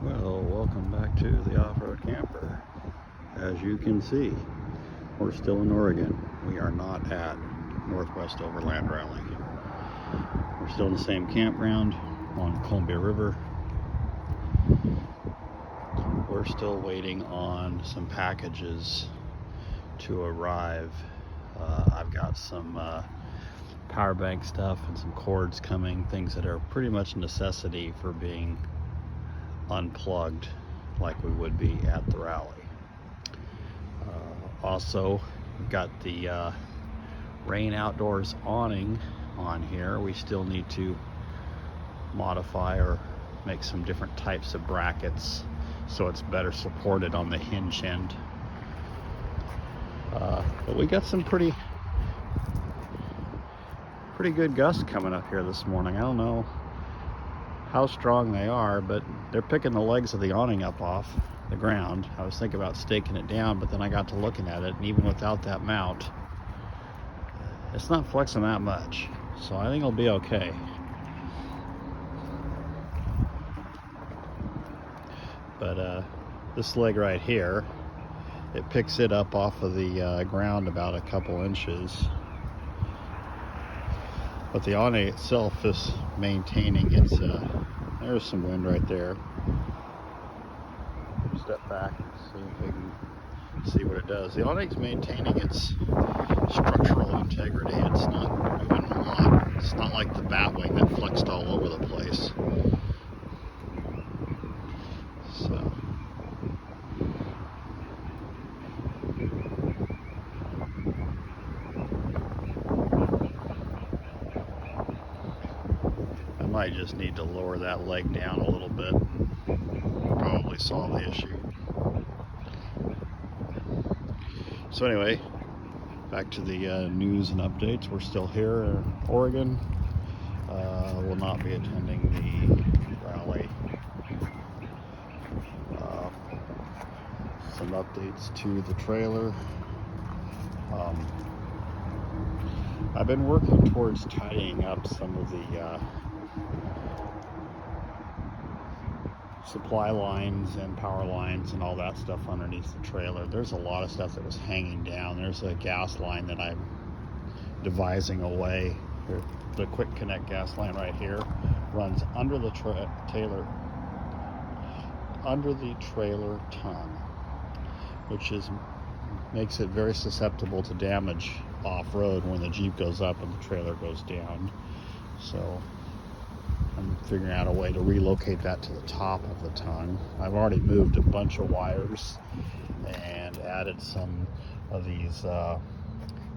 Well, welcome back to the Off-Road Camper. As you can see, we're still in Oregon. We are not at Northwest Overland Rally. We're still in the same campground on Columbia River. We're still waiting on some packages to arrive. I've got some power bank stuff and some cords coming, things that are pretty much a necessity for being unplugged like we would be at the rally. Also, we've got the rain outdoors awning on here. We still need to modify or make some different types of brackets so it's better supported on the hinge end. But we got some pretty good gusts coming up here this morning. I don't know how strong they are, but they're picking the legs of the awning up off the ground. I was thinking about staking it down, but then I got to looking at it, and even without that mount, it's not flexing that much. So I think it'll be okay. But this leg right here, it picks it up off of the ground about a couple inches. But the awning itself is maintaining its, there's some wind right there. Step back and see if we can see what it does. The awning's maintaining its structural integrity. It's not moving a lot. It's not like the bat wing that flexed all over the place. So I might just need to lower that leg down a little bit and probably solve the issue. So anyway, back to the news and updates. We're still here in Oregon. Will not be attending the rally. Some updates to the trailer. I've been working towards tidying up some of the supply lines and power lines and all that stuff underneath the trailer. There's a lot of stuff that was hanging down. There's a gas line that I'm devising a way. The quick connect gas line right here runs under the trailer tongue, which makes it very susceptible to damage off-road when the Jeep goes up and the trailer goes down. So I'm figuring out a way to relocate that to the top of the tongue. I've already moved a bunch of wires and added some of these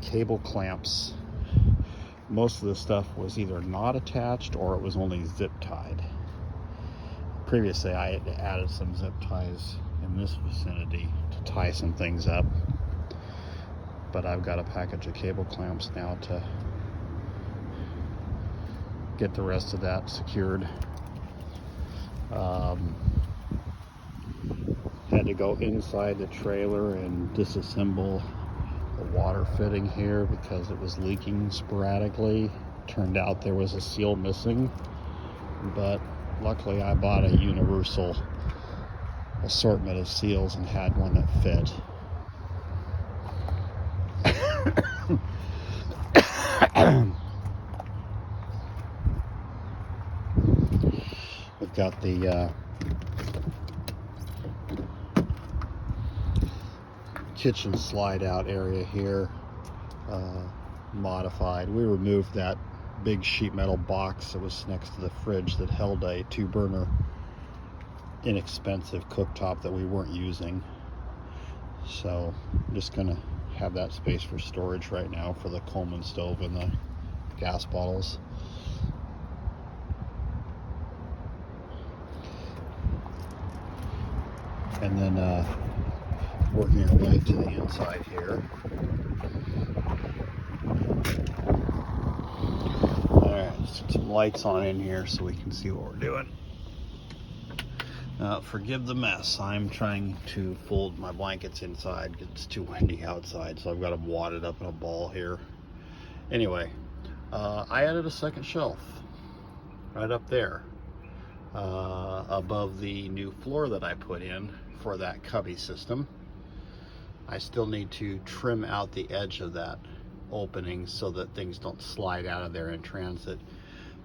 cable clamps. Most of the stuff was either not attached or it was only zip tied. Previously I had added some zip ties in this vicinity to tie some things up, but I've got a package of cable clamps now to get the rest of that secured. Had to go inside the trailer and disassemble the water fitting here because it was leaking sporadically. Turned out there was a seal missing, but luckily I bought a universal assortment of seals and had one that fit. We've got the kitchen slide out area here modified. We removed that big sheet metal box that was next to the fridge that held a 2-burner inexpensive cooktop that we weren't using. So I'm just gonna have that space for storage right now for the Coleman stove and the gas bottles. And then working our way to the inside here. Alright, let's put some lights on in here so we can see what we're doing. Forgive the mess. I'm trying to fold my blankets inside because it's too windy outside, so I've got them wadded up in a ball here. Anyway, I added a second shelf right up there. above the new floor that I put in for that cubby system. I still need to trim out the edge of that opening so that things don't slide out of there in transit.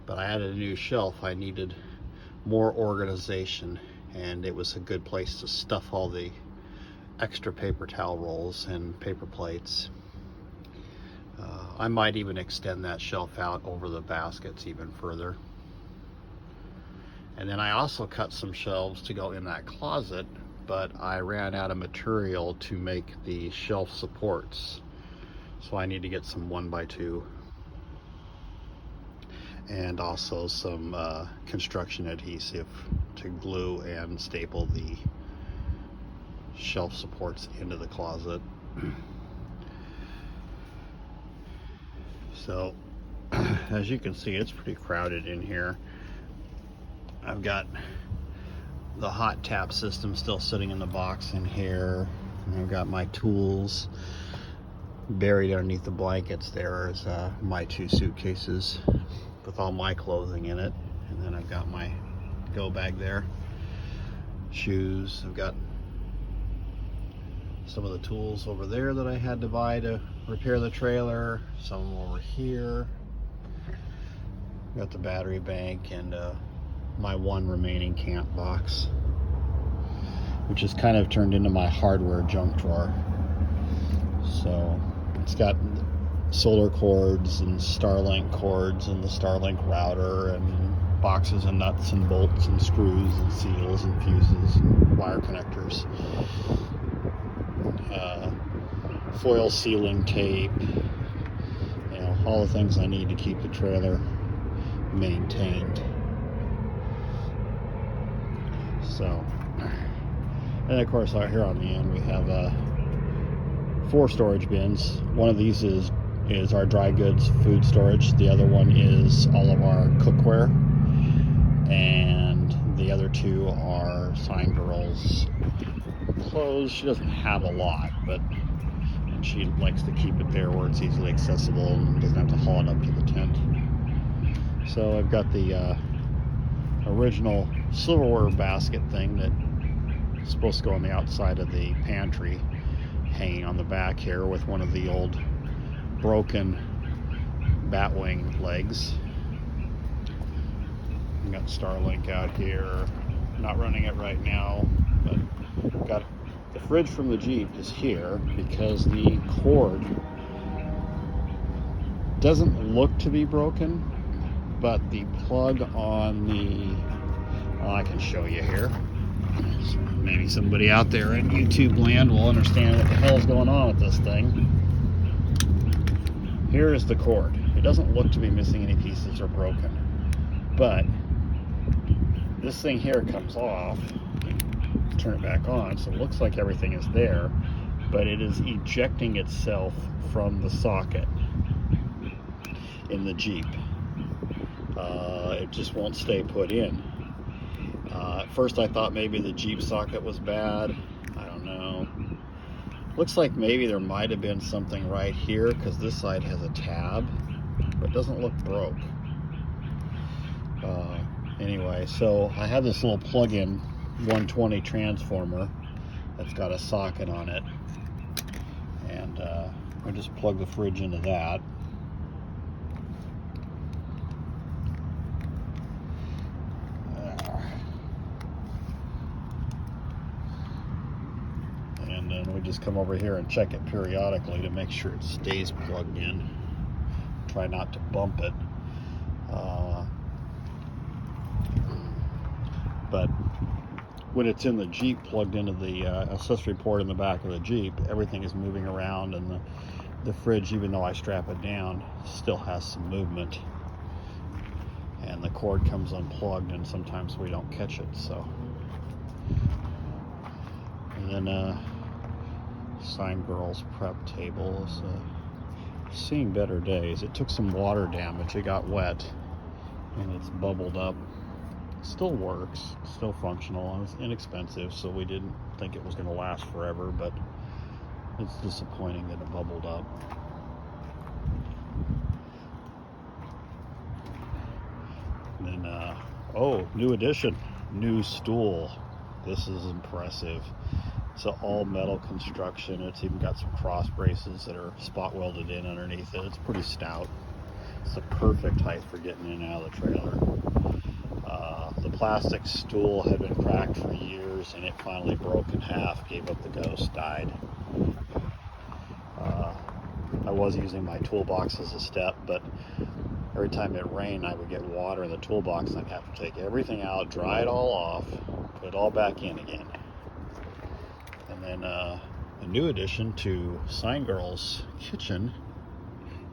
But I added a new shelf. I needed more organization, and it was a good place to stuff all the extra paper towel rolls and paper plates. I might even extend that shelf out over the baskets even further. And then I also cut some shelves to go in that closet, but I ran out of material to make the shelf supports. So I need to get some 1x2 and also some construction adhesive to glue and staple the shelf supports into the closet. So as you can see, it's pretty crowded in here. I've got the hot tap system still sitting in the box in here, and I've got my tools buried underneath the blankets. There's my 2 suitcases with all my clothing in it, and then I've got my go bag there, shoes. I've got some of the tools over there that I had to buy to repair the trailer, some over here. Got the battery bank and my 1 remaining camp box, which has kind of turned into my hardware junk drawer. So it's got solar cords and Starlink cords and the Starlink router and boxes and nuts and bolts and screws and seals and fuses and wire connectors, foil sealing tape, you know, all the things I need to keep the trailer maintained. So, and of course out here on the end we have 4 storage bins. One of these is our dry goods food storage. The other one is all of our cookware, and the other 2 are Sign Girl's clothes. She doesn't have a lot, but she likes to keep it there where it's easily accessible and doesn't have to haul it up to the tent. So I've got the original silverware basket thing that is supposed to go on the outside of the pantry, hanging on the back here with one of the old broken batwing legs. I've got Starlink out here, not running it right now, but got the fridge from the Jeep is here because the cord doesn't look to be broken, but the plug on the, well, I can show you here. So maybe somebody out there in YouTube land will understand what the hell is going on with this thing. Here is the cord. It doesn't look to be missing any pieces or broken, but this thing here comes off. Turn it back on, so it looks like everything is there, but it is ejecting itself from the socket in the Jeep. It just won't stay put in. At first I thought maybe the Jeep socket was bad. I don't know. Looks like maybe there might have been something right here because this side has a tab, but it doesn't look broke. Anyway, so I have this little plug-in 120 transformer that's got a socket on it, and I just plug the fridge into that. And then we just come over here and check it periodically to make sure it stays plugged in. Try not to bump it. But when it's in the Jeep plugged into the accessory port in the back of the Jeep, everything is moving around, and the fridge, even though I strap it down, still has some movement. And the cord comes unplugged, and sometimes we don't catch it. So, and then Sign Girl's prep table is seeing better days. It took some water damage. It got wet, and it's bubbled up. Still works, still functional. It's inexpensive, so we didn't think it was going to last forever, but it's disappointing that it bubbled up. And then Oh, new addition, new stool. This is impressive. It's an all metal construction. It's even got some cross braces that are spot welded in underneath it. It's pretty stout. It's the perfect height for getting in and out of the trailer. The plastic stool had been cracked for years, and it finally broke in half, gave up the ghost, died. I was using my toolbox as a step, but every time it rained, I would get water in the toolbox, and I'd have to take everything out, dry it all off, put it all back in again. And then a new addition to Sign Girl's kitchen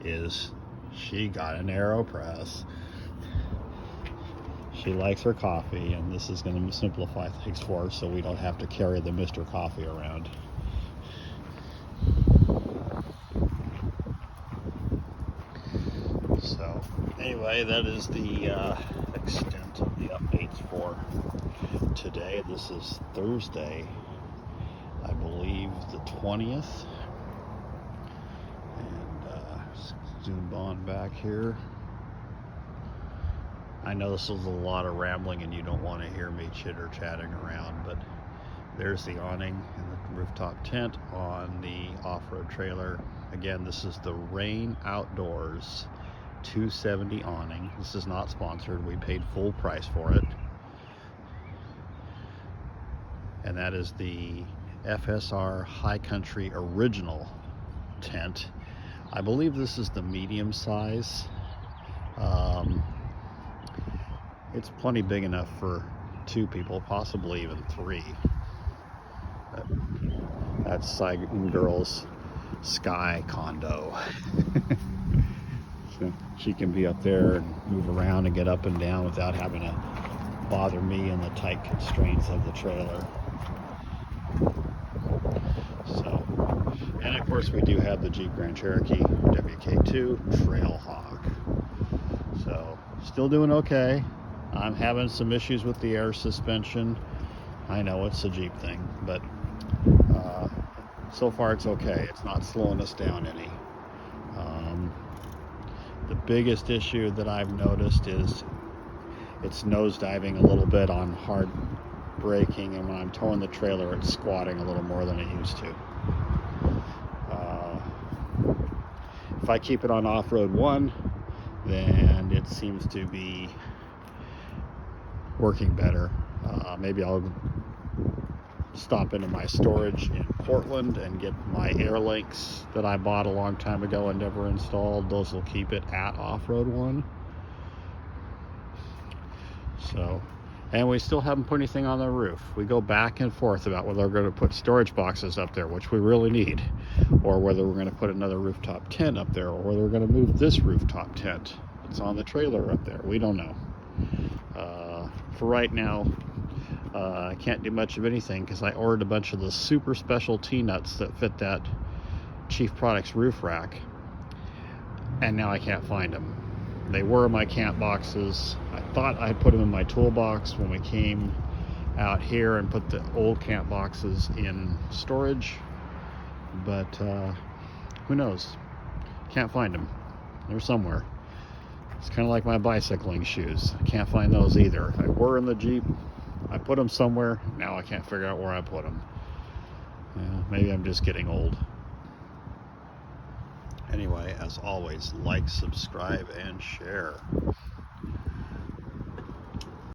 is she got an AeroPress. She likes her coffee, and this is going to simplify things for her so we don't have to carry the Mr. Coffee around. So anyway, that is the extent of the updates for today. This is Thursday, I believe the 20th. And zoom on back here. I know this is a lot of rambling and you don't want to hear me chitter-chatting around, but there's the awning and the rooftop tent on the off-road trailer. Again, this is the Rain Outdoors 270 awning. This is not sponsored. We paid full price for it. And that is the FSR High Country Original tent. I believe this is the medium size. It's plenty big enough for 2 people, possibly even 3. That's Sign Girl's sky condo. So she can be up there and move around and get up and down without having to bother me in the tight constraints of the trailer. So, and of course we do have the Jeep Grand Cherokee WK2 Trailhawk. So, still doing okay. I'm having some issues with the air suspension. I know it's a Jeep thing, but so far it's okay. It's not slowing us down any. The biggest issue that I've noticed is it's nosediving a little bit on hard braking, and when I'm towing the trailer, it's squatting a little more than it used to. If I keep it on Offroad 1, then it seems to be working better. Maybe I'll stop into my storage in Portland and get my air links that I bought a long time ago and never installed. Those will keep it at Offroad 1. So, and we still haven't put anything on the roof. We go back and forth about whether we're going to put storage boxes up there, which we really need, or whether we're going to put another rooftop tent up there, or whether we're going to move this rooftop tent that's on the trailer up there. We don't know. For right now, I can't do much of anything because I ordered a bunch of the super special T-nuts that fit that Chief Products roof rack, and now I can't find them. They were in my camp boxes. I thought I'd put them in my toolbox when we came out here and put the old camp boxes in storage, but who knows? Can't find them. They're somewhere. It's kind of like my bicycling shoes. I can't find those either. I were in the Jeep. I put them somewhere. Now I can't figure out where I put them. Maybe I'm just getting old. Anyway, as always, like, subscribe, and share.